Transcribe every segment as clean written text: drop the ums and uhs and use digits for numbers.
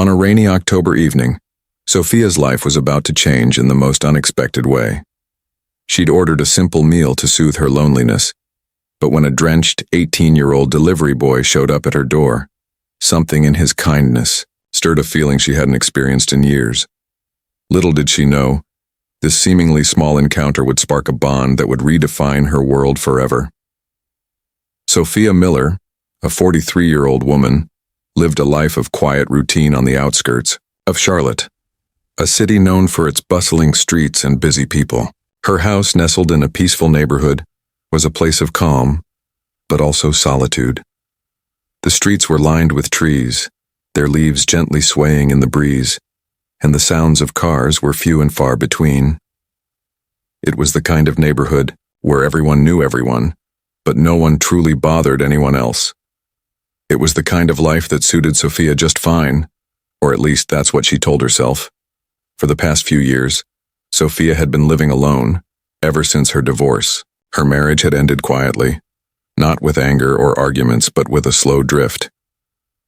On a rainy October evening, Sophia's life was about to change in the most unexpected way. She'd ordered a simple meal to soothe her loneliness, but when a drenched 18-year-old delivery boy showed up at her door, something in his kindness stirred a feeling she hadn't experienced in years. Little did she know, this seemingly small encounter would spark a bond that would redefine her world forever. Sophia Miller, a 43-year-old woman, lived a life of quiet routine on the outskirts of Charlotte, a city known for its bustling streets and busy people. Her house, nestled in a peaceful neighborhood, was a place of calm, but also solitude. The streets were lined with trees, their leaves gently swaying in the breeze, and the sounds of cars were few and far between. It was the kind of neighborhood where everyone knew everyone, but no one truly bothered anyone else. It was the kind of life that suited Sophia just fine, or at least that's what she told herself. For the past few years, Sophia had been living alone, ever since her divorce. Her marriage had ended quietly, not with anger or arguments, but with a slow drift.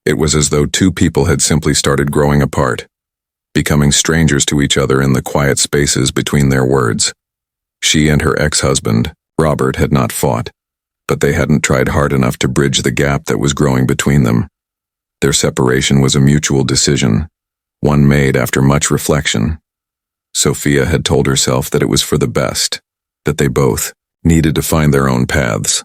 It was as though two people had simply started growing apart, becoming strangers to each other in the quiet spaces between their words. She and her ex-husband, Robert, had not fought, but they hadn't tried hard enough to bridge the gap that was growing between them. Their separation was a mutual decision, one made after much reflection. Sophia had told herself that it was for the best, that they both needed to find their own paths.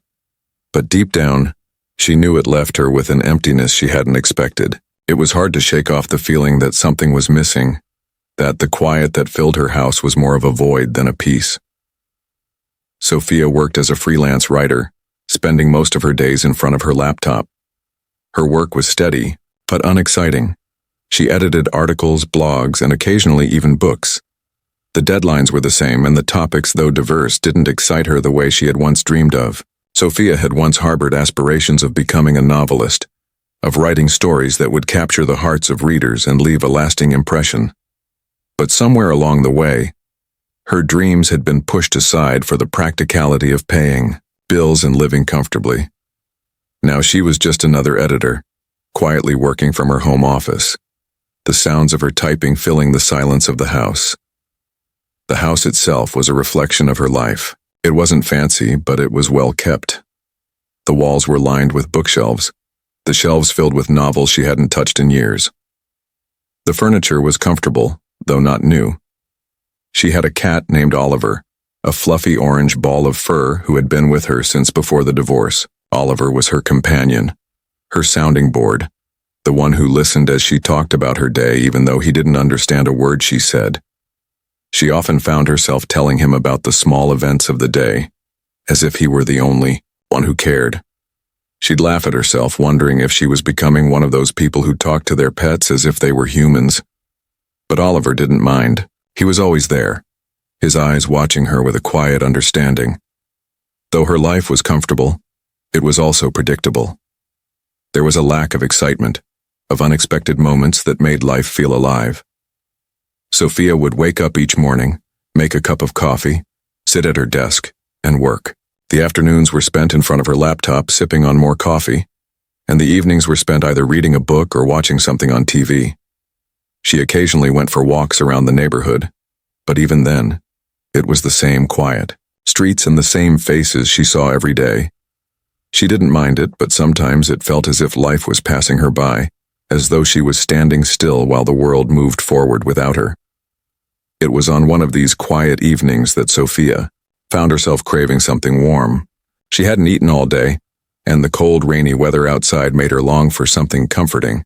But deep down, she knew it left her with an emptiness she hadn't expected. It was hard to shake off the feeling that something was missing, that the quiet that filled her house was more of a void than a peace. Sophia worked as a freelance writer, spending most of her days in front of her laptop. Her work was steady, but unexciting. She edited articles, blogs, and occasionally even books. The deadlines were the same, and the topics, though diverse, didn't excite her the way she had once dreamed of. Sophia had once harbored aspirations of becoming a novelist, of writing stories that would capture the hearts of readers and leave a lasting impression. But somewhere along the way, her dreams had been pushed aside for the practicality of paying bills and living comfortably. Now she was just another editor, quietly working from her home office, the sounds of her typing filling the silence of the house. The house itself was a reflection of her life. It wasn't fancy, but it was well kept. The walls were lined with bookshelves, the shelves filled with novels she hadn't touched in years. The furniture was comfortable, though not new. She had a cat named Oliver, a fluffy orange ball of fur who had been with her since before the divorce. Oliver was her companion, her sounding board, the one who listened as she talked about her day even though he didn't understand a word she said. She often found herself telling him about the small events of the day, as if he were the only one who cared. She'd laugh at herself, wondering if she was becoming one of those people who talked to their pets as if they were humans. But Oliver didn't mind. He was always there, his eyes watching her with a quiet understanding. Though her life was comfortable, it was also predictable. There was a lack of excitement, of unexpected moments that made life feel alive. Sophia would wake up each morning, make a cup of coffee, sit at her desk, and work. The afternoons were spent in front of her laptop sipping on more coffee, and the evenings were spent either reading a book or watching something on TV. She occasionally went for walks around the neighborhood, but even then, it was the same quiet, streets and the same faces she saw every day. She didn't mind it, but sometimes it felt as if life was passing her by, as though she was standing still while the world moved forward without her. It was on one of these quiet evenings that Sophia found herself craving something warm. She hadn't eaten all day, and the cold, rainy weather outside made her long for something comforting.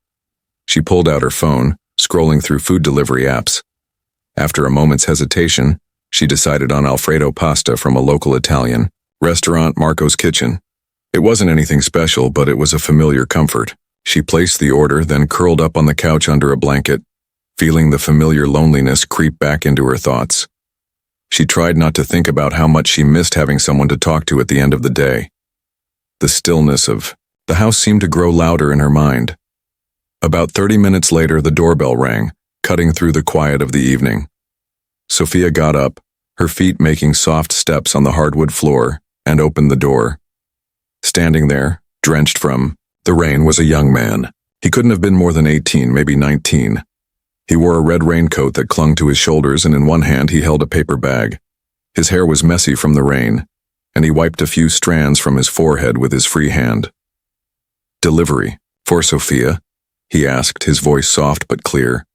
She pulled out her phone, scrolling through food delivery apps. After a moment's hesitation, she decided on Alfredo pasta from a local Italian restaurant, Marco's Kitchen. It wasn't anything special, but it was a familiar comfort. She placed the order, then curled up on the couch under a blanket, feeling the familiar loneliness creep back into her thoughts. She tried not to think about how much she missed having someone to talk to at the end of the day. The stillness of the house seemed to grow louder in her mind. About 30 minutes later, the doorbell rang, cutting through the quiet of the evening. Sophia got up, her feet making soft steps on the hardwood floor, and opened the door. Standing there, drenched from the rain, was a young man. He couldn't have been more than 18, maybe 19. He wore a red raincoat that clung to his shoulders, and in one hand he held a paper bag. His hair was messy from the rain, and he wiped a few strands from his forehead with his free hand. "Delivery, for Sophia?" he asked, his voice soft but clear.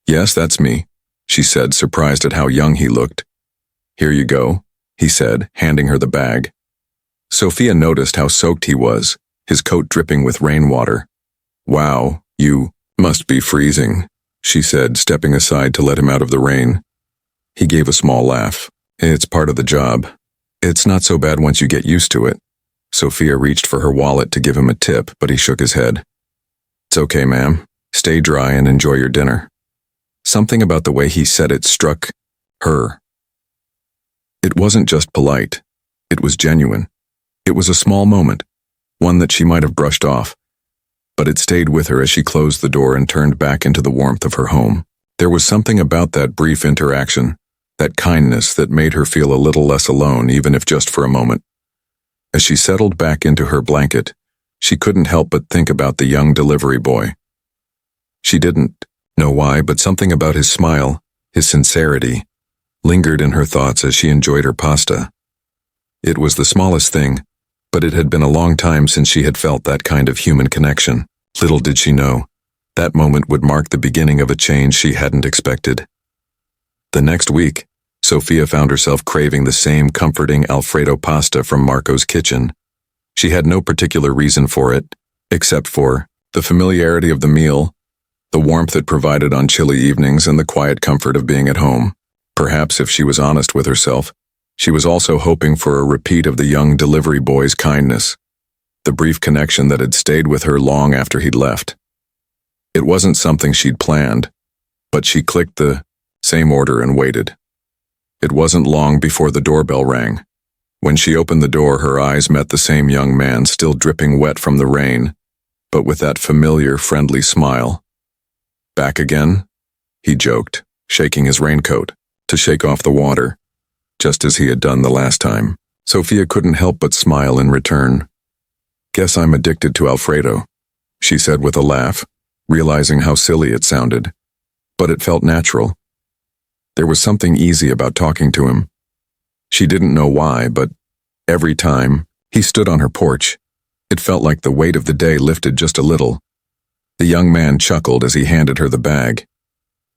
"Yes, that's me," she said, surprised at how young he looked. "Here you go," he said, handing her the bag. Sophia noticed how soaked he was, his coat dripping with rainwater. "Wow, you must be freezing," she said, stepping aside to let him out of the rain. He gave a small laugh. "It's part of the job. It's not so bad once you get used to it." Sophia reached for her wallet to give him a tip, but he shook his head. "It's okay, ma'am. Stay dry and enjoy your dinner." Something about the way he said it struck her. It wasn't just polite. It was genuine. It was a small moment, one that she might have brushed off, but it stayed with her as she closed the door and turned back into the warmth of her home. There was something about that brief interaction, that kindness that made her feel a little less alone, even if just for a moment. As she settled back into her blanket, she couldn't help but think about the young delivery boy. She didn't know why, but something about his smile, his sincerity, lingered in her thoughts as she enjoyed her pasta. It was the smallest thing, but it had been a long time since she had felt that kind of human connection. Little did she know, that moment would mark the beginning of a change she hadn't expected. The next week, Sophia found herself craving the same comforting Alfredo pasta from Marco's kitchen. She had no particular reason for it, except for the familiarity of the meal, the warmth it provided on chilly evenings, and the quiet comfort of being at home. Perhaps if she was honest with herself, she was also hoping for a repeat of the young delivery boy's kindness, the brief connection that had stayed with her long after he'd left. It wasn't something she'd planned, but she clicked the same order and waited. It wasn't long before the doorbell rang. When she opened the door, her eyes met the same young man, still dripping wet from the rain, but with that familiar, friendly smile. "Back again?" he joked, shaking his raincoat to shake off the water, just as he had done the last time. Sophia couldn't help but smile in return. "Guess I'm addicted to Alfredo," she said with a laugh, realizing how silly it sounded. But it felt natural. There was something easy about talking to him. She didn't know why, but every time he stood on her porch, it felt like the weight of the day lifted just a little. The young man chuckled as he handed her the bag.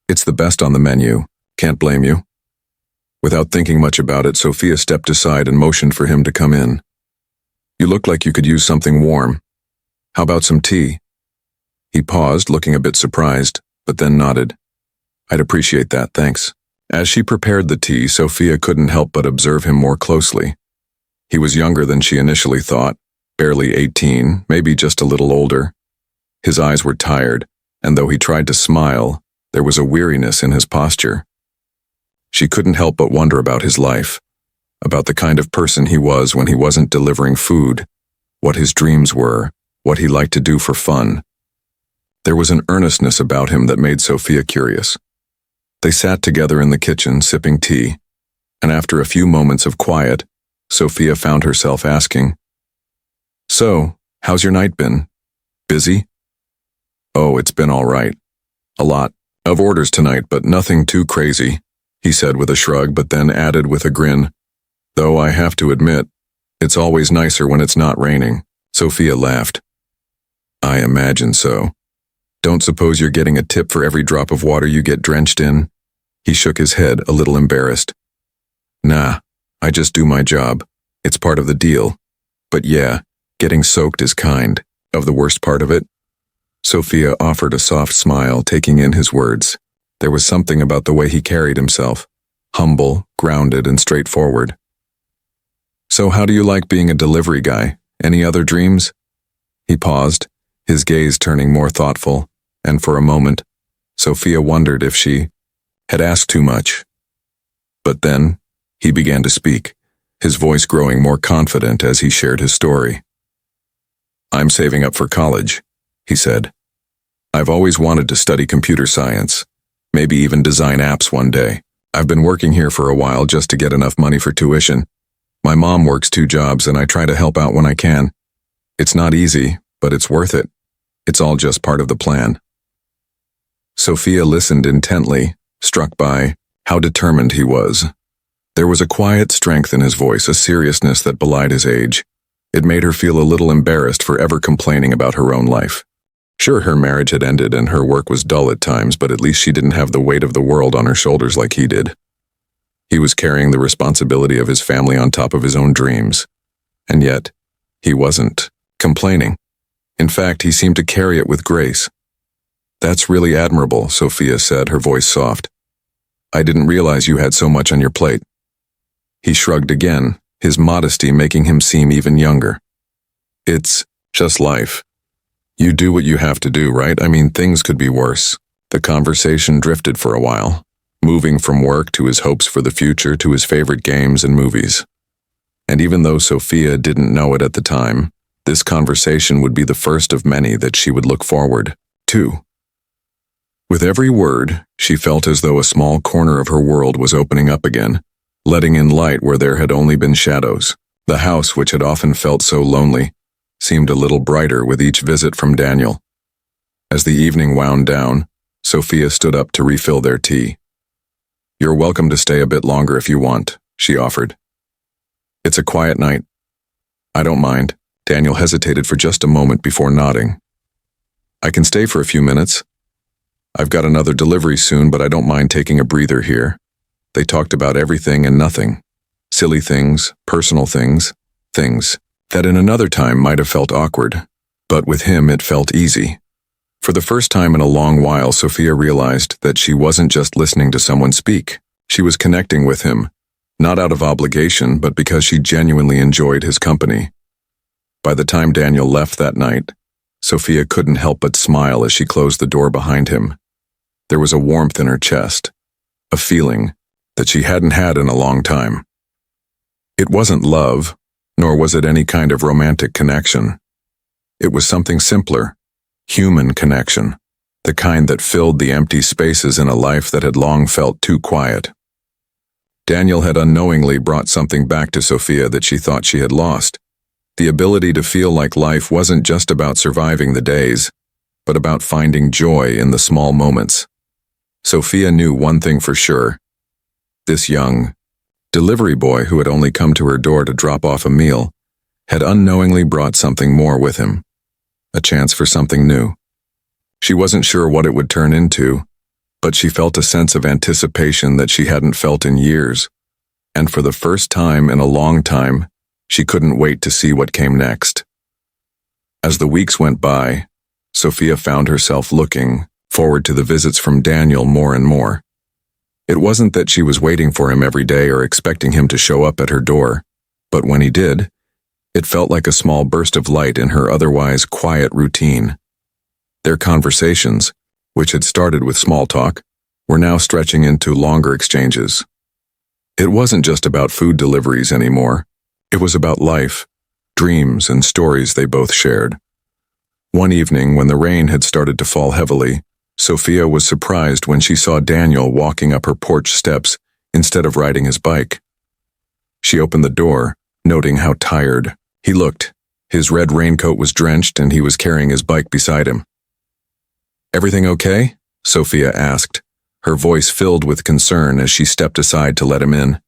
"It's the best on the menu. Can't blame you." Without thinking much about it, Sophia stepped aside and motioned for him to come in. "You look like you could use something warm. How about some tea?" He paused, looking a bit surprised, but then nodded. "I'd appreciate that, thanks." As she prepared the tea, Sophia couldn't help but observe him more closely. He was younger than she initially thought, barely 18, maybe just a little older. His eyes were tired, and though he tried to smile, there was a weariness in his posture. She couldn't help but wonder about his life, about the kind of person he was when he wasn't delivering food, what his dreams were, what he liked to do for fun. There was an earnestness about him that made Sophia curious. They sat together in the kitchen, sipping tea, and after a few moments of quiet, Sophia found herself asking, "So, how's your night been? Busy?" "Oh, it's been all right. A lot of orders tonight, but nothing too crazy," he said with a shrug, but then added with a grin, "Though I have to admit, it's always nicer when it's not raining." Sophia laughed. "I imagine so. Don't suppose you're getting a tip for every drop of water you get drenched in?" He shook his head, a little embarrassed. "Nah, I just do my job. It's part of the deal. But yeah, getting soaked is kind of the worst part of it." Sophia offered a soft smile, taking in his words. There was something about the way he carried himself, humble, grounded, and straightforward. "So how do you like being a delivery guy? Any other dreams?" He paused, his gaze turning more thoughtful, and for a moment, Sophia wondered if she had asked too much. But then, he began to speak, his voice growing more confident as he shared his story. "I'm saving up for college," he said. "I've always wanted to study computer science, maybe even design apps one day. I've been working here for a while just to get enough money for tuition. My mom works 2 jobs and I try to help out when I can. It's not easy, but it's worth it." It's all just part of the plan. Sophia listened intently, struck by how determined he was. There was a quiet strength in his voice, a seriousness that belied his age. It made her feel a little embarrassed for ever complaining about her own life. Sure, her marriage had ended and her work was dull at times, but at least she didn't have the weight of the world on her shoulders like he did. He was carrying the responsibility of his family on top of his own dreams. And yet, he wasn't complaining. In fact, he seemed to carry it with grace. "That's really admirable," Sophia said, her voice soft. "I didn't realize you had so much on your plate." He shrugged again, his modesty making him seem even younger. "It's just life. You do what you have to do, right? I mean, things could be worse." The conversation drifted for a while, moving from work to his hopes for the future to his favorite games and movies. And even though Sophia didn't know it at the time, this conversation would be the first of many that she would look forward to. With every word, she felt as though a small corner of her world was opening up again, letting in light where there had only been shadows. The house, which had often felt so lonely, seemed a little brighter with each visit from Daniel. As the evening wound down, Sophia stood up to refill their tea. "You're welcome to stay a bit longer if you want," she offered. "It's a quiet night." "I don't mind." Daniel hesitated for just a moment before nodding. "I can stay for a few minutes. I've got another delivery soon, but I don't mind taking a breather here." They talked about everything and nothing. Silly things, personal things, things that in another time might have felt awkward. But with him it felt easy. For the first time in a long while, Sophia realized that she wasn't just listening to someone speak. She was connecting with him, not out of obligation, but because she genuinely enjoyed his company. By the time Daniel left that night, Sophia couldn't help but smile as she closed the door behind him. There was a warmth in her chest, a feeling that she hadn't had in a long time. It wasn't love, nor was it any kind of romantic connection. It was something simpler, human connection, the kind that filled the empty spaces in a life that had long felt too quiet. Daniel had unknowingly brought something back to Sophia that she thought she had lost, the ability to feel like life wasn't just about surviving the days, but about finding joy in the small moments. Sophia knew one thing for sure. This young delivery boy who had only come to her door to drop off a meal had unknowingly brought something more with him, a chance for something new. She wasn't sure what it would turn into, but she felt a sense of anticipation that she hadn't felt in years, and for the first time in a long time, she couldn't wait to see what came next. As the weeks went by, Sophia found herself looking forward to the visits from Daniel more and more. It wasn't that she was waiting for him every day or expecting him to show up at her door, but when he did, it felt like a small burst of light in her otherwise quiet routine. Their conversations, which had started with small talk, were now stretching into longer exchanges. It wasn't just about food deliveries anymore. It was about life, dreams, and stories they both shared. One evening, when the rain had started to fall heavily, Sophia was surprised when she saw Daniel walking up her porch steps instead of riding his bike. She opened the door, noting how tired he looked. His red raincoat was drenched and he was carrying his bike beside him. "Everything okay?" Sophia asked, her voice filled with concern as she stepped aside to let him in.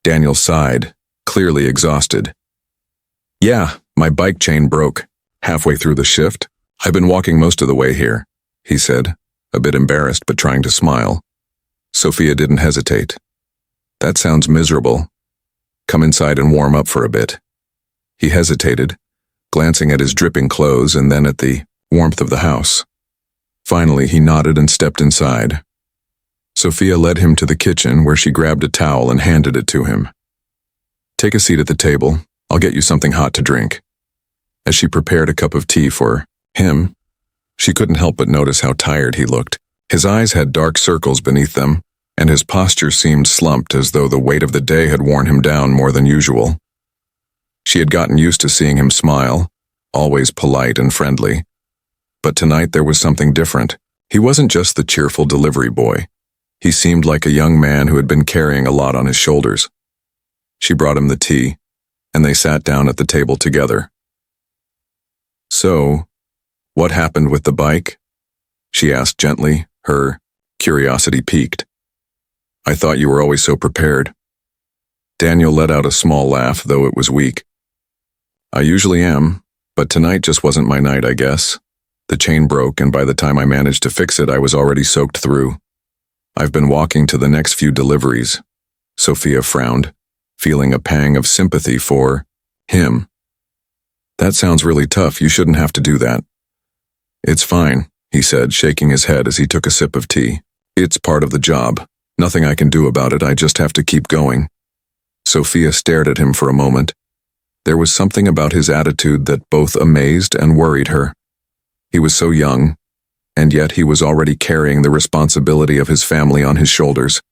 Daniel sighed, clearly exhausted. "Yeah, my bike chain broke halfway through the shift. I've been walking most of the way here," he said, a bit embarrassed but trying to smile. Sophia didn't hesitate. "That sounds miserable. Come inside and warm up for a bit." He hesitated, glancing at his dripping clothes and then at the warmth of the house. Finally, he nodded and stepped inside. Sophia led him to the kitchen where she grabbed a towel and handed it to him. "Take a seat at the table. I'll get you something hot to drink." As she prepared a cup of tea for him, she couldn't help but notice how tired he looked. His eyes had dark circles beneath them, and his posture seemed slumped as though the weight of the day had worn him down more than usual. She had gotten used to seeing him smile, always polite and friendly. But tonight there was something different. He wasn't just the cheerful delivery boy. He seemed like a young man who had been carrying a lot on his shoulders. She brought him the tea, and they sat down at the table together. "So, What happened with the bike? She asked gently, her curiosity piqued. I thought you were always so prepared. Daniel let out a small laugh, though it was weak. I usually am, but tonight just wasn't my night, I guess. The chain broke, and by the time I managed to fix it, I was already soaked through. I've been walking to the next few deliveries. Sophia frowned, feeling a pang of sympathy for him. That sounds really tough. You shouldn't have to do that. It's fine, he said, shaking his head as he took a sip of tea. It's part of the job. Nothing I can do about it. I just have to keep going. Sophia stared at him for a moment. There was something about his attitude that both amazed and worried her. He was so young, and yet he was already carrying the responsibility of his family on his shoulders.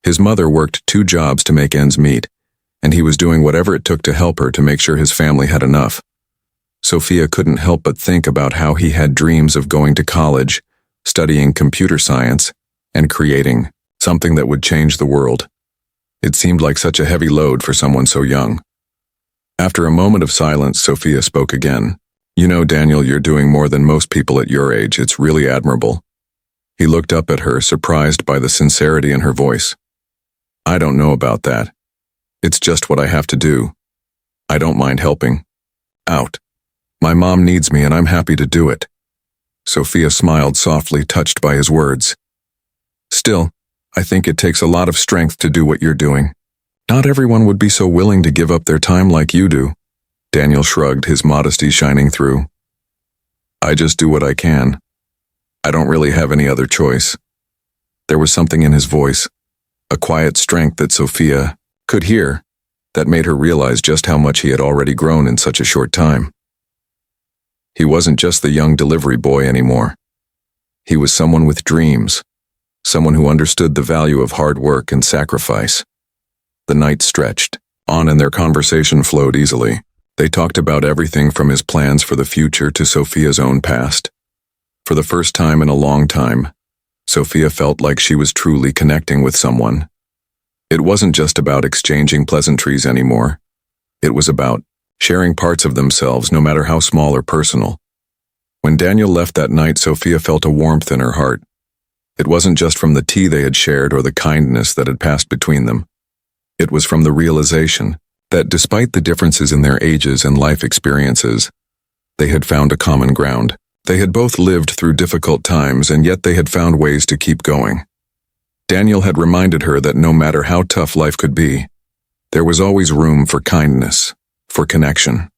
His mother worked 2 jobs to make ends meet, and he was doing whatever it took to help her to make sure his family had enough. Sophia couldn't help but think about how he had dreams of going to college, studying computer science, and creating something that would change the world. It seemed like such a heavy load for someone so young. After a moment of silence, Sophia spoke again. You know, Daniel, you're doing more than most people at your age. It's really admirable. He looked up at her, surprised by the sincerity in her voice. I don't know about that. It's just what I have to do. I don't mind helping. Out. My mom needs me and I'm happy to do it. Sophia smiled softly, touched by his words. Still, I think it takes a lot of strength to do what you're doing. Not everyone would be so willing to give up their time like you do. Daniel shrugged, his modesty shining through. I just do what I can. I don't really have any other choice. There was something in his voice, a quiet strength that Sophia could hear, that made her realize just how much he had already grown in such a short time. He wasn't just the young delivery boy anymore. He was someone with dreams, someone who understood the value of hard work and sacrifice. The night stretched on and their conversation flowed easily. They talked about everything from his plans for the future to Sophia's own past. For the first time in a long time, Sophia felt like she was truly connecting with someone. It wasn't just about exchanging pleasantries anymore. It was about sharing parts of themselves, no matter how small or personal. When Daniel left that night, Sophia felt a warmth in her heart. It wasn't just from the tea they had shared or the kindness that had passed between them. It was from the realization that despite the differences in their ages and life experiences, they had found a common ground. They had both lived through difficult times, and yet they had found ways to keep going. Daniel had reminded her that no matter how tough life could be, there was always room for kindness, for connection.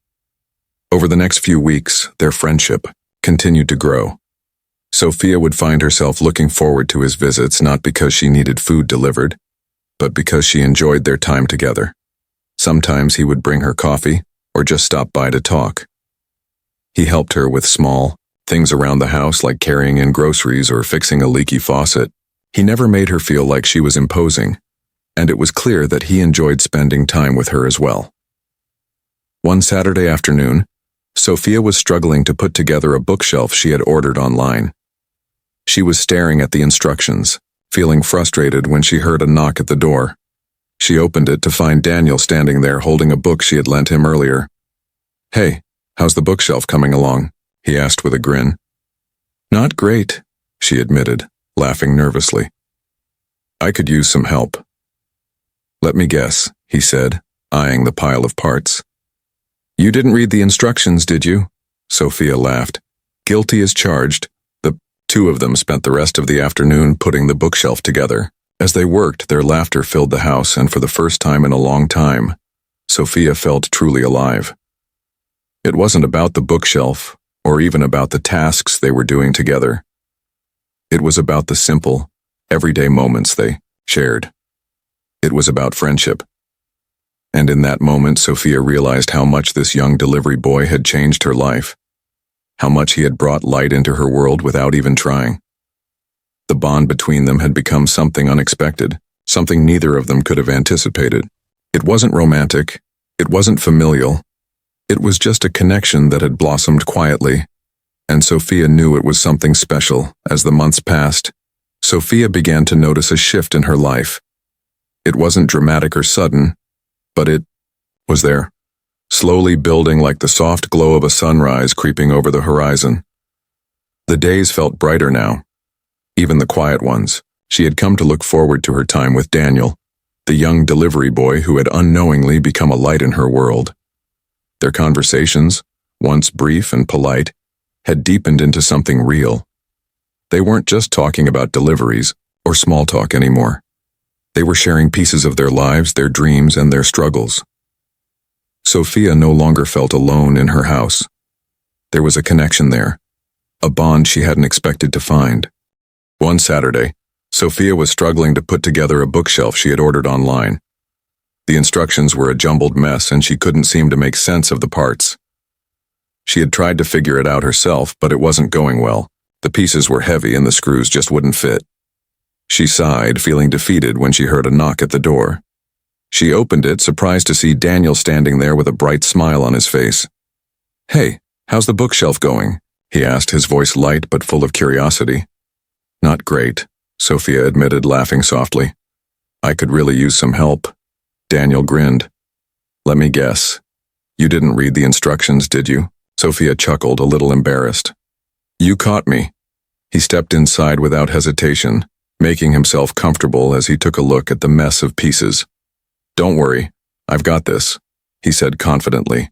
Over the next few weeks, their friendship continued to grow. Sophia would find herself looking forward to his visits, not because she needed food delivered, but because she enjoyed their time together. Sometimes he would bring her coffee or just stop by to talk. He helped her with small things around the house, like carrying in groceries or fixing a leaky faucet. He never made her feel like she was imposing, and it was clear that he enjoyed spending time with her as well. One Saturday afternoon, Sophia was struggling to put together a bookshelf she had ordered online. She was staring at the instructions, feeling frustrated when she heard a knock at the door. She opened it to find Daniel standing there holding a book she had lent him earlier. Hey, how's the bookshelf coming along? He asked with a grin. Not great, she admitted, laughing nervously. I could use some help. Let me guess, he said, eyeing the pile of parts. You didn't read the instructions, did you? Sophia laughed. Guilty as charged. The two of them spent the rest of the afternoon putting the bookshelf together. As they worked, their laughter filled the house, and for the first time in a long time, Sophia felt truly alive. It wasn't about the bookshelf, or even about the tasks they were doing together. It was about the simple, everyday moments they shared. It was about friendship. And in that moment, Sophia realized how much this young delivery boy had changed her life, how much he had brought light into her world without even trying. The bond between them had become something unexpected, something neither of them could have anticipated. It wasn't romantic, it wasn't familial, it was just a connection that had blossomed quietly, and Sophia knew it was something special. As the months passed, Sophia began to notice a shift in her life. It wasn't dramatic or sudden, but it was there. slowly building like the soft glow of a sunrise creeping over the horizon. The days felt brighter now, even the quiet ones. She had come to look forward to her time with Daniel, the young delivery boy who had unknowingly become a light in her world. Their conversations, once brief and polite, had deepened into something real. They weren't just talking about deliveries or small talk anymore. They were sharing pieces of their lives, their dreams, and their struggles. Sophia no longer felt alone in her house. There was a connection there, a bond she hadn't expected to find. One Saturday, Sophia was struggling to put together a bookshelf she had ordered online. The instructions were a jumbled mess and she couldn't seem to make sense of the parts. She had tried to figure it out herself, but it wasn't going well. The pieces were heavy and the screws just wouldn't fit. She sighed, feeling defeated when she heard a knock at the door. She opened it, surprised to see Daniel standing there with a bright smile on his face. "Hey, how's the bookshelf going?" he asked, his voice light but full of curiosity. "Not great," Sophia admitted, laughing softly. "I could really use some help." Daniel grinned. "Let me guess. You didn't read the instructions, did you?" Sophia chuckled, a little embarrassed. "You caught me." He stepped inside without hesitation, making himself comfortable as he took a look at the mess of pieces. "Don't worry, I've got this," he said confidently.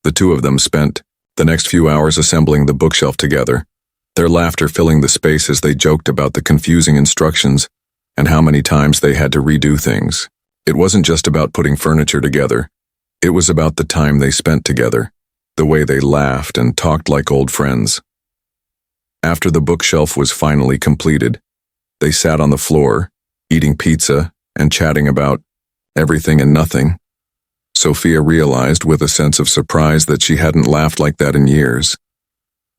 The two of them spent the next few hours assembling the bookshelf together, their laughter filling the space as they joked about the confusing instructions and how many times they had to redo things. It wasn't just about putting furniture together. It was about the time they spent together, the way they laughed and talked like old friends. After the bookshelf was finally completed, they sat on the floor, eating pizza and chatting about everything and nothing. Sophia realized with a sense of surprise that she hadn't laughed like that in years.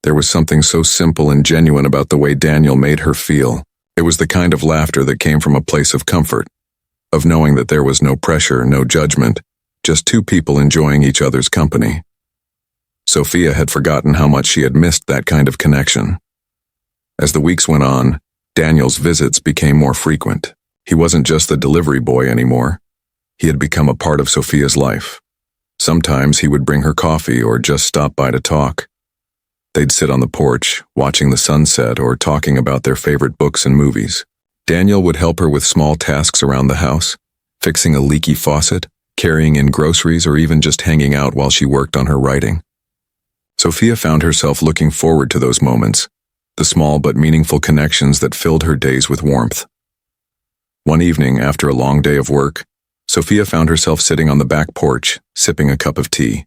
There was something so simple and genuine about the way Daniel made her feel. It was the kind of laughter that came from a place of comfort, of knowing that there was no pressure, no judgment, just two people enjoying each other's company. Sophia had forgotten how much she had missed that kind of connection. As the weeks went on, Daniel's visits became more frequent. He wasn't just the delivery boy anymore. He had become a part of Sophia's life. Sometimes he would bring her coffee or just stop by to talk. They'd sit on the porch, watching the sunset or talking about their favorite books and movies. Daniel would help her with small tasks around the house, fixing a leaky faucet, carrying in groceries, or even just hanging out while she worked on her writing. Sophia found herself looking forward to those moments, the small but meaningful connections that filled her days with warmth. One evening, after a long day of work, Sophia found herself sitting on the back porch, sipping a cup of tea.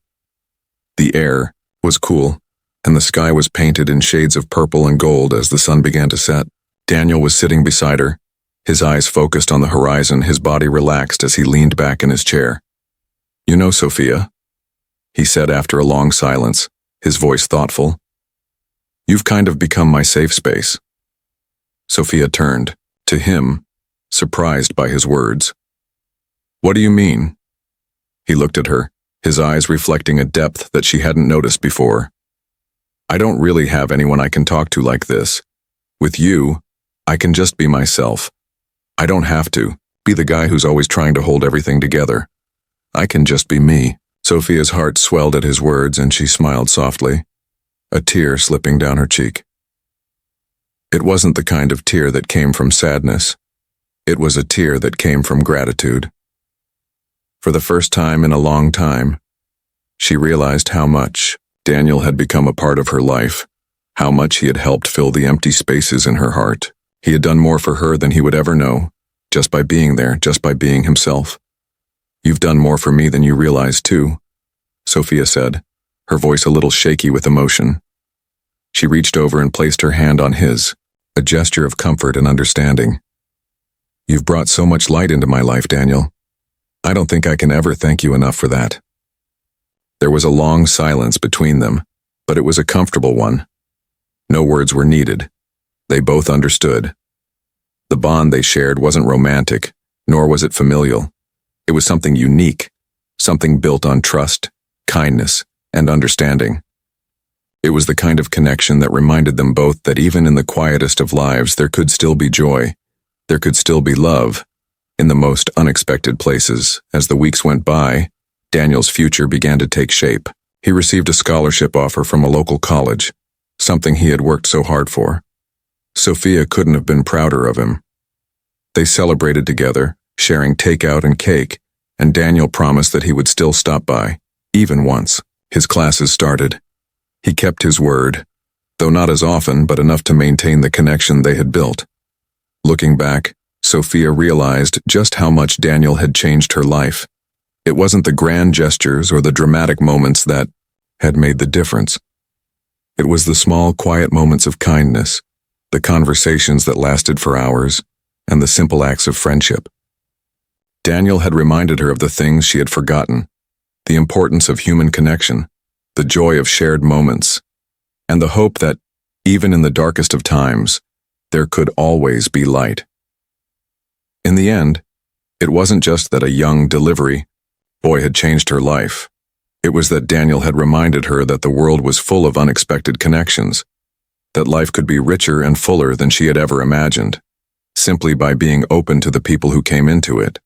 The air was cool, and the sky was painted in shades of purple and gold as the sun began to set. Daniel was sitting beside her, his eyes focused on the horizon, his body relaxed as he leaned back in his chair. "You know, Sophia," he said after a long silence, his voice thoughtful, "you've kind of become my safe space." Sophia turned to him, surprised by his words. "What do you mean?" He looked at her, his eyes reflecting a depth that she hadn't noticed before. "I don't really have anyone I can talk to like this. With you, I can just be myself. I don't have to be the guy who's always trying to hold everything together. I can just be me." Sophia's heart swelled at his words and she smiled softly, a tear slipping down her cheek. It wasn't the kind of tear that came from sadness. It was a tear that came from gratitude. For the first time in a long time, she realized how much Daniel had become a part of her life, how much he had helped fill the empty spaces in her heart. He had done more for her than he would ever know, just by being there, just by being himself. "You've done more for me than you realize, too," Sophia said, her voice a little shaky with emotion. She reached over and placed her hand on his, a gesture of comfort and understanding. "You've brought so much light into my life, Daniel. I don't think I can ever thank you enough for that." There was a long silence between them, but it was a comfortable one. No words were needed. They both understood. The bond they shared wasn't romantic, nor was it familial. It was something unique, something built on trust, kindness, and understanding. It was the kind of connection that reminded them both that even in the quietest of lives there could still be joy, there could still be love, in the most unexpected places. As the weeks went by, Daniel's future began to take shape. He received a scholarship offer from a local college, something he had worked so hard for. Sophia couldn't have been prouder of him. They celebrated together, sharing takeout and cake, and Daniel promised that he would still stop by, even once his classes started. He kept his word, though not as often, but enough to maintain the connection they had built. Looking back, Sophia realized just how much Daniel had changed her life. It wasn't the grand gestures or the dramatic moments that had made the difference. It was the small, quiet moments of kindness, the conversations that lasted for hours, and the simple acts of friendship. Daniel had reminded her of the things she had forgotten, the importance of human connection, the joy of shared moments, and the hope that, even in the darkest of times, there could always be light. In the end, it wasn't just that a young delivery boy had changed her life. It was that Daniel had reminded her that the world was full of unexpected connections, that life could be richer and fuller than she had ever imagined, simply by being open to the people who came into it.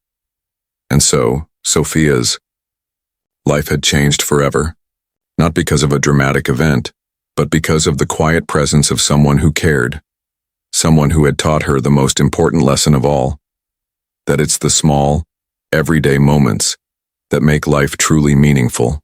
And so, Sophia's life had changed forever, not because of a dramatic event, but because of the quiet presence of someone who cared, someone who had taught her the most important lesson of all, that it's the small, everyday moments that make life truly meaningful.